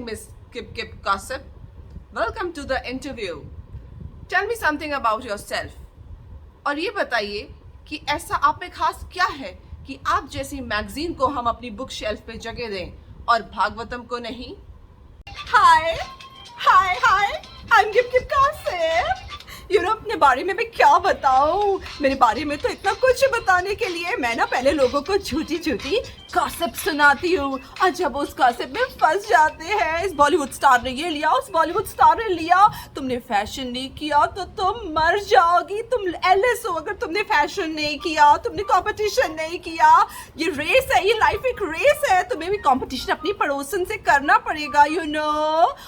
Miss Kip Kip Gossip. Welcome to the interview. Tell me something about yourself. और ये बताइए कि ऐसा आप में खास क्या है कि आप जैसी मैगजीन को हम अपनी बुक शेल्फ पे जगह दें और भागवतम को नहीं? हाय हाय हाय, I'm Kip Kip Gossip. अपने बारे में मैं क्या बताऊं? मेरे बारे में तो इतना कुछ बताने के लिए मैं ना पहले लोगों को झूठी झूठी गॉसिप सुनाती हूँ, और जब उस गॉसिप में फंस जाते हैं, इस बॉलीवुड स्टार ने ये लिया, उस बॉलीवुड स्टार ने लिया, तुमने फैशन नहीं किया तो तुम मर जाओगी, तुम एलएस हो अगर तुमने फैशन नहीं किया, तुमने कंपटीशन नहीं किया। ये रेस है, ये लाइफ एक रेस है, तुम्हें भी कंपटीशन अपनी पड़ोसन से करना पड़ेगा,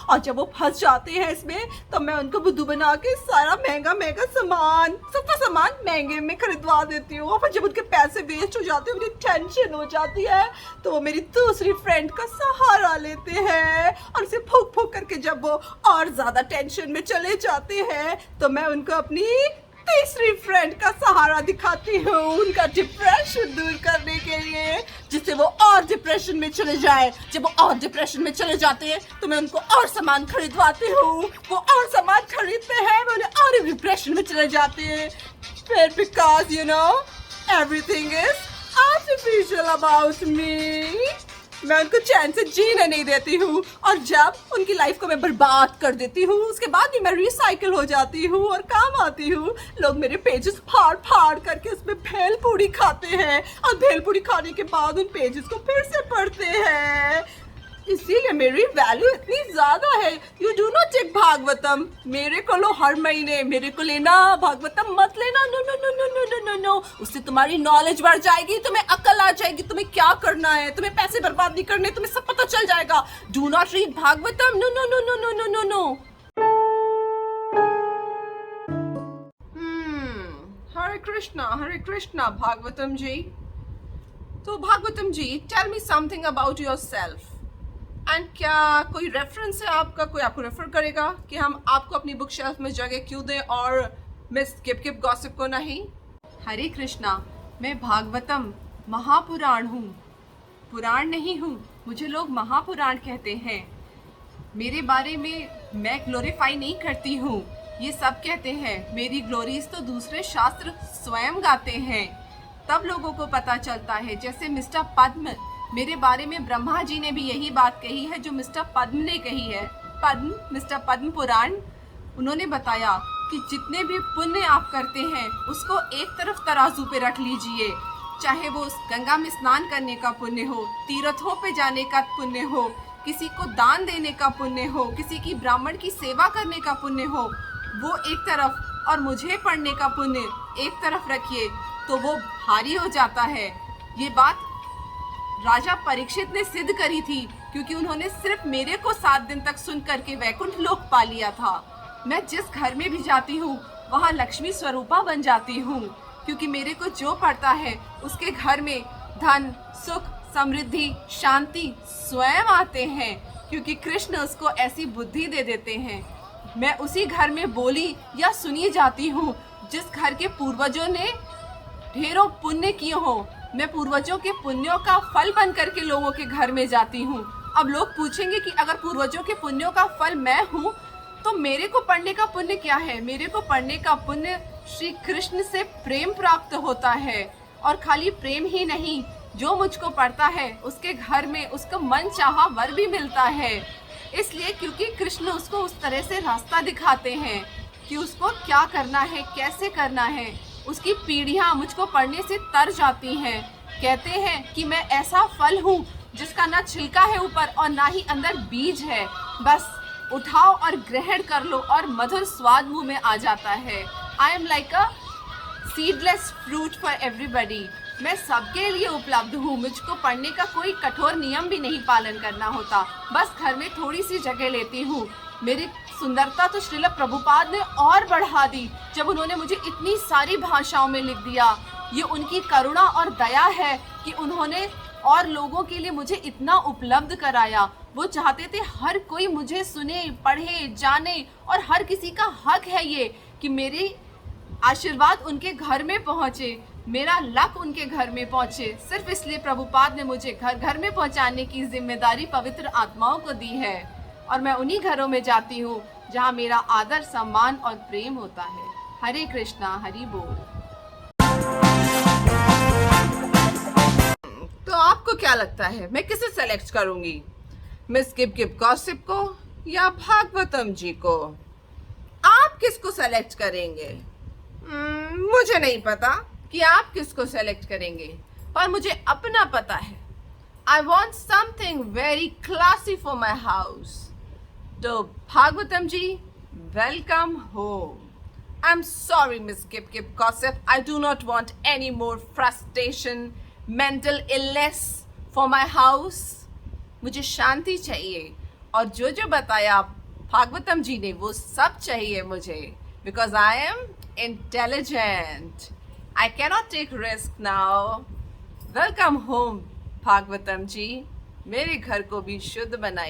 और जब वो फंस जाते हैं इसमें, तो मैं उनको बुद्धू बना के सारा महंगा महंगा सामान, सस्ता सामान महंगे में खरीदवा देती हूँ। और फिर जब उनके पैसे वेस्ट हो जाते हैं, मुझे टेंशन हो जाती है, तो वो मेरी दूसरी फ्रेंड का सहारा लेते हैं, और उसे फूक फूक करके जब वो और ज्यादा टेंशन में चले जाते हैं, तो मैं उनको अपनी तीसरी फ्रेंड का सहारा दिखाती हूँ, उनका डिप्रेशन दूर करने के लिए, जिससे वो और डिप्रेशन में चले जाए। जब वो और डिप्रेशन में चले जाते हैं, तो मैं उनको और सामान खरीदवाती हूँ, वो और सामान खरीदते हैं, मैं उन्हें और डिप्रेशन में चले जाते हैं। फिर because everything is artificial about me, मैं उनको चैन से जीने नहीं देती हूँ, और जब उनकी लाइफ को मैं बर्बाद कर देती हूँ, उसके बाद ही मैं रिसाइकिल हो जाती हूँ और काम आती हूँ। लोग मेरे पेजेस फाड़ फाड़ करके उसमें भेल पूड़ी खाते हैं, और भेल पूड़ी खाने के बाद उन पेजेस को फिर से पढ़ते हैं, इसीलिए मेरी वैल्यू इतनी ज्यादा है। You do not take Bhagavatam, मेरे को लो हर महीने, मेरे को लेना, भागवतम मत लेना, no no no no no no no no. उससे तुम्हारी नॉलेज बढ़ जाएगी, तुम्हें अकल आ जाएगी, तुम्हें क्या करना है, तुम्हें पैसे बर्बाद नहीं करने, तुम्हें सब पता चल जाएगा। Do not read Bhagavatam, no no no no no no no no. Hare Krishna Bhagavatam ji. तो Bhagavatam ji, tell me something about yourself. And क्या कोई रेफरेंस है आपका, कोई आपको रेफर करेगा कि हम आपको अपनी बुक शेल्फ में जगह क्यों दें और मिस किप किप गॉसिप को नहीं? हरे कृष्णा, मैं भागवतम महापुराण हूँ, पुराण नहीं हूँ। मुझे लोग महापुराण कहते हैं। मेरे बारे में मैं ग्लोरीफाई नहीं करती हूँ, ये सब कहते हैं। मेरी ग्लोरीज तो दूसरे शास्त्र स्वयं गाते हैं, तब लोगों को पता चलता है। जैसे मिस्टर पद्म, मेरे बारे में ब्रह्मा जी ने भी यही बात कही है जो मिस्टर पद्म ने कही है। पद्म, मिस्टर पद्म पुराण, उन्होंने बताया कि जितने भी पुण्य आप करते हैं उसको एक तरफ तराजू पे रख लीजिए, चाहे वो गंगा में स्नान करने का पुण्य हो, तीर्थों पे जाने का पुण्य हो, किसी को दान देने का पुण्य हो, किसी की ब्राह्मण की सेवा करने का पुण्य हो, वो एक तरफ, और मुझे पढ़ने का पुण्य एक तरफ रखिए, तो वो भारी हो जाता है। ये बात राजा परीक्षित ने सिद्ध करी थी, क्योंकि उन्होंने सिर्फ मेरे को 7 दिन तक सुन करके वैकुंठ लोक पा लिया था। मैं जिस घर में भी जाती हूँ वहाँ लक्ष्मी स्वरूपा बन जाती हूँ, क्योंकि मेरे को जो पड़ता है उसके घर में धन, सुख, समृद्धि, शांति स्वयं आते हैं, क्योंकि कृष्ण उसको ऐसी बुद्धि दे देते हैं। मैं उसी घर में बोली या सुनी जाती हूँ जिस घर के पूर्वजों ने ढेरों पुण्य किए हों। मैं पूर्वजों के पुण्यों का फल बन करके लोगों के घर में जाती हूँ। अब लोग पूछेंगे कि अगर पूर्वजों के पुण्यों का फल मैं हूँ, तो मेरे को पढ़ने का पुण्य क्या है? मेरे को पढ़ने का पुण्य श्री कृष्ण से प्रेम प्राप्त होता है, और खाली प्रेम ही नहीं, जो मुझको पढ़ता है उसके घर में उसका मन चाहा वर भी मिलता है। इसलिए क्योंकि कृष्ण उसको उस तरह से रास्ता दिखाते हैं कि उसको क्या करना है, कैसे करना है। उसकी पीढ़ियां मुझको पढ़ने से तर जाती हैं। कहते हैं कि मैं ऐसा फल हूँ जिसका ना छिलका है ऊपर और ना ही अंदर बीज है, बस उठाओ और ग्रहण कर लो और मधुर स्वाद मुंह में आ जाता है। I am like a seedless fruit for everybody. मैं सबके लिए उपलब्ध हूँ। मुझको पढ़ने का कोई कठोर नियम भी नहीं पालन करना होता, बस घर में थोड़ी सी जगह लेती हूँ। मेरी सुंदरता तो श्रील प्रभुपाद ने और बढ़ा दी जब उन्होंने मुझे इतनी सारी भाषाओं में लिख दिया। ये उनकी करुणा और दया है कि उन्होंने और लोगों के लिए मुझे इतना उपलब्ध कराया। वो चाहते थे हर कोई मुझे सुने, पढ़े, जाने, और हर किसी का हक है ये कि मेरी आशीर्वाद उनके घर में पहुँचे, मेरा लक उनके घर में पहुँचे। सिर्फ इसलिए प्रभुपाद ने मुझे घर घर में पहुँचाने की जिम्मेदारी पवित्र आत्माओं को दी है। और मैं उन्हीं घरों में जाती हूँ जहाँ मेरा आदर सम्मान और प्रेम होता है। हरे कृष्णा, हरि बोल। तो आपको क्या लगता है मैं किसे सेलेक्ट करूंगी, मिस गिप गिप गॉसिप को या भागवतम जी को? आप किसको सेलेक्ट करेंगे? मुझे नहीं पता कि आप किसको सेलेक्ट करेंगे, पर मुझे अपना पता है। I want something very classy for my house. तो Bhagavatam ji, welcome home. I'm sorry, Miss Kip Kip Gossip. I do not want any more frustration, mental illness for my house. मुझे शांति चाहिए, और जो जो बताया भागवतम जी ने वो सब चाहिए मुझे, because I am intelligent. I cannot take risk now. Welcome home, Bhagavatam जी। मेरे घर को भी शुद्ध बनाइए।